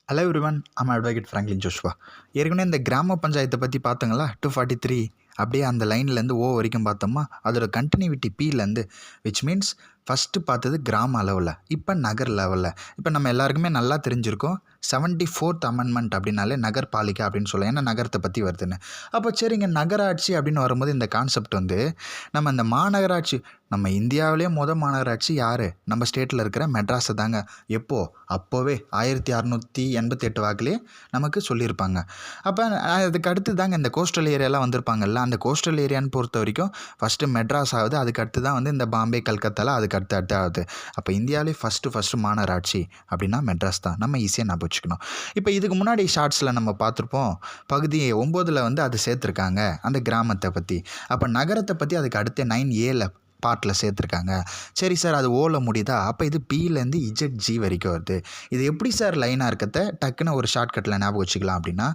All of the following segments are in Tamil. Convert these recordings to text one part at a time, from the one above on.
Hello everyone, I'm advocate Franklin Joshua. ஏற்கனவே இந்த கிராம பஞ்சாயத்தை பற்றி பார்த்தங்களா? 243 அப்படியே அந்த லைன்லேருந்து ஓ வரைக்கும் பார்த்தோமா, அதோட கண்டினியூட்டி பிலேருந்து, விச் மீன்ஸ் ஃபஸ்ட்டு பார்த்தது கிராம அளவில், இப்போ நகர் லெவலில். இப்போ நம்ம எல்லாருக்குமே நல்லா தெரிஞ்சிருக்கோம் 74th அமெண்ட்மெண்ட் அப்படின்னாலே நகர்பாலிகா அப்படின்னு சொல்லலாம். ஏன்னா நகரத்தை பற்றி வருதுன்னு. அப்போ சரிங்க, நகராட்சி அப்படின்னு வரும்போது இந்த கான்செப்ட் வந்து நம்ம இந்த மாநகராட்சி, நம்ம இந்தியாவிலே மாநகராட்சி யார்? நம்ம ஸ்டேட்டில் இருக்கிற மெட்ராஸை தாங்க. எப்போது? அப்போவே 1688 வாக்கிலே நமக்கு சொல்லியிருப்பாங்க. அப்போ அதுக்கு அடுத்து தாங்க இந்த கோஸ்டல் ஏரியாலாம் வந்திருப்பாங்கல்ல, அந்த கோஸ்டல் ஏரியான்னு பொறுத்த வரைக்கும் ஃபஸ்ட்டு மெட்ராஸ் ஆகுது, அதுக்கு அடுத்து தான் வந்து இந்த பாம்பே கல்கத்தாவில் அதுக்கு அடுத்து ஆகுது. அப்போ இந்தியாவிலே ஃபஸ்ட்டு மாநகராட்சி அப்படின்னா மெட்ராஸ் தான். நம்ம ஈஸியாக ஞாபகம் வச்சுக்கணும். இப்போ இதுக்கு முன்னாடி ஷார்ட்ஸில் நம்ம பார்த்துருப்போம், பகுதி 9ல் வந்து அது சேர்த்துருக்காங்க அந்த கிராமத்தை பற்றி. அப்போ நகரத்தை பற்றி அதுக்கு அடுத்து 9Aல பார்ட்டில் சேர்த்துருக்காங்க. சரி சார், அது ஓல முடியுதா? அப்போ இது பிலேருந்து ZG வரைக்கும் வருது. இது எப்படி சார் லைனாக இருக்கிறத டக்குன்னு ஒரு ஷார்ட்கட்டில் ஞாபகம் வச்சுக்கலாம் அப்படின்னா,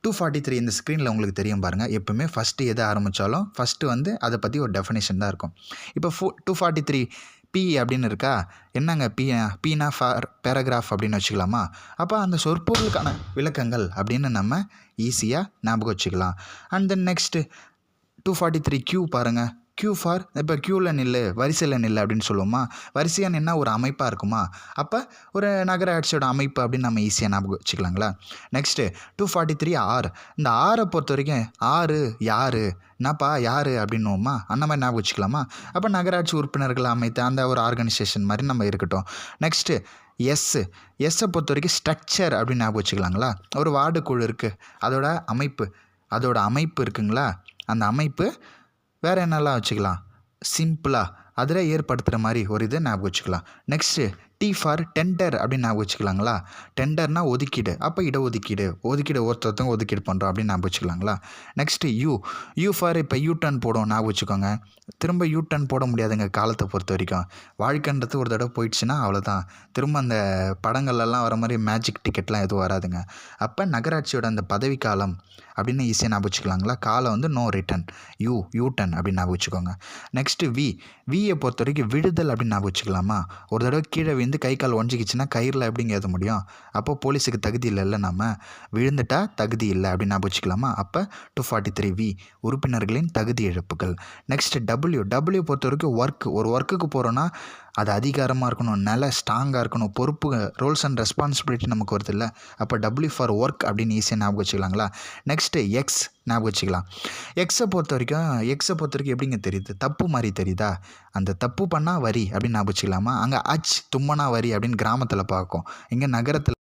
243 இந்த ஸ்க்ரீனில் உங்களுக்கு தெரியும் பாருங்கள். எப்பவுமே ஃபஸ்ட்டு எதை ஆரம்பித்தாலும் ஃபஸ்ட்டு வந்து அதை பற்றி ஒரு டெஃபினேஷன் தான் இருக்கும். இப்போ 243 பி அப்படின்னு இருக்கா, என்னங்க பீனா ஃபார் பேராகிராஃப் அப்படின்னு வச்சுக்கலாமா? அப்போ அந்த சொற்பொருளுக்கான விளக்கங்கள் அப்படின்னு நம்ம ஈஸியாக ஞாபகம் வச்சுக்கலாம். அண்ட் தென் நெக்ஸ்ட்டு 243 கியூ பாருங்கள். கியூ ஃபார், இப்போ க்யூவில் நில்லு, வரிசையில் நில்லு அப்படின்னு சொல்லுவோமா? வரிசையாக நின்னா ஒரு அமைப்பாக இருக்குமா? அப்போ ஒரு நகராட்சியோட அமைப்பு அப்படின்னு நம்ம ஈஸியாக ஞாபகம் வச்சுக்கலாங்களா? Next 243 R. இந்த ஆரை பொறுத்த வரைக்கும் ஆறு யார், என்னப்பா யார் அப்படின்னுவோமா? அந்த மாதிரி ஞாபகம் வச்சுக்கலாமா? அப்போ நகராட்சி உறுப்பினர்கள் அமைத்த அந்த ஒரு ஆர்கனைசேஷன் மாதிரி நம்ம இருக்கட்டும். நெக்ஸ்ட்டு எஸ்ஸை பொறுத்த வரைக்கும் ஸ்ட்ரக்சர் அப்படின்னு ஞாபகம் வச்சுக்கலாங்களா? ஒரு வார்டு குழு இருக்குது, அதோட அமைப்பு இருக்குங்களா? அந்த அமைப்பு வேறு என்னெல்லாம் வச்சுக்கலாம்? சிம்பிளாக அதில் ஏற்படுத்துகிற மாதிரி ஒரு இதை ஞாபகம் வச்சுக்கலாம். நெக்ஸ்ட்டு டி ஃபார் டெண்டர் அப்படின்னு ஞாபகம் வச்சுக்கலாங்களா? டெண்டர்னால் ஒதுக்கீடு, அப்போ இடஒதுக்கீடு ஒருத்தவங்க ஒதுக்கீடு பண்ணுறோம் அப்படின்னு ஞாபகம் வச்சுக்கலாங்களா? நெக்ஸ்ட்டு யூ ஃபார், இப்போ யூ டர்ன் போடும், ஞாபகம் வச்சுக்கோங்க. திரும்ப யூ டர்ன் போட முடியாதுங்க காலத்தை பொறுத்த வரைக்கும். வாழ்க்கைன்றது ஒரு தடவை போயிடுச்சுன்னா அவ்வளோதான். திரும்ப அந்த படங்கள்லாம் வர மாதிரி மேஜிக் டிக்கெட்லாம் எதுவும் வராதுங்க. அப்போ நகராட்சியோட அந்த பதவிக்காலம் அப்படின்னு ஈஸியாக ஞாபகம் வச்சுக்கலாங்களா? காலம் வந்து நோ ரிட்டன், யூ டர்ன் அப்படின்னு ஞாபகம் வச்சுக்கோங்க. நெக்ஸ்ட்டு வியை பொறுத்த வரைக்கும் விடுதல் அப்படின்னு ஞாபகம் வச்சுக்கலாமா? ஒரு தடவை கீழே விழுந்து கை கால் ஒஞ்சிக்கிச்சுன்னா கயிறில் எப்படிங்க ஏற்ற முடியும்? அப்போ போலீஸுக்கு தகுதி இல்லைல்ல, நம்ம விழுந்துட்டா தகுதி இல்லை அப்படின்னு ஞாபகம் வச்சுக்கலாமா? அப்போ 243 உறுப்பினர்களின் தகுதி இழப்புகள். நெக்ஸ்ட்டு டபிள்யூ பொறுத்த வரைக்கும் ஒரு ஒர்க்குக்கு போகிறோன்னா அது அதிகாரமாக இருக்கணும், நல்ல ஸ்ட்ராங்காக இருக்கணும், பொறுப்பு, ரோல்ஸ் அண்ட் ரெஸ்பான்சிபிலிட்டி நமக்கு வருது இல்லை. அப்போ டபிள்யூ ஃபார் ஒர்க் அப்படின்னு ஈஸியாக ஞாபகம் வச்சுக்கலாங்களா? நெக்ஸ்ட்டு எக்ஸ் ஞாபகம் வச்சுக்கலாம். எக்ஸை பொறுத்த வரைக்கும் எப்படிங்க தெரியுது? தப்பு மாதிரி தெரியுதா? அந்த தப்பு பண்ணால் வரி அப்படின்னு ஞாபகம் வச்சுக்கலாமா? அங்கே தும்மனா வரி அப்படின்னு கிராமத்தில் பார்க்கும், இங்கே நகரத்தில்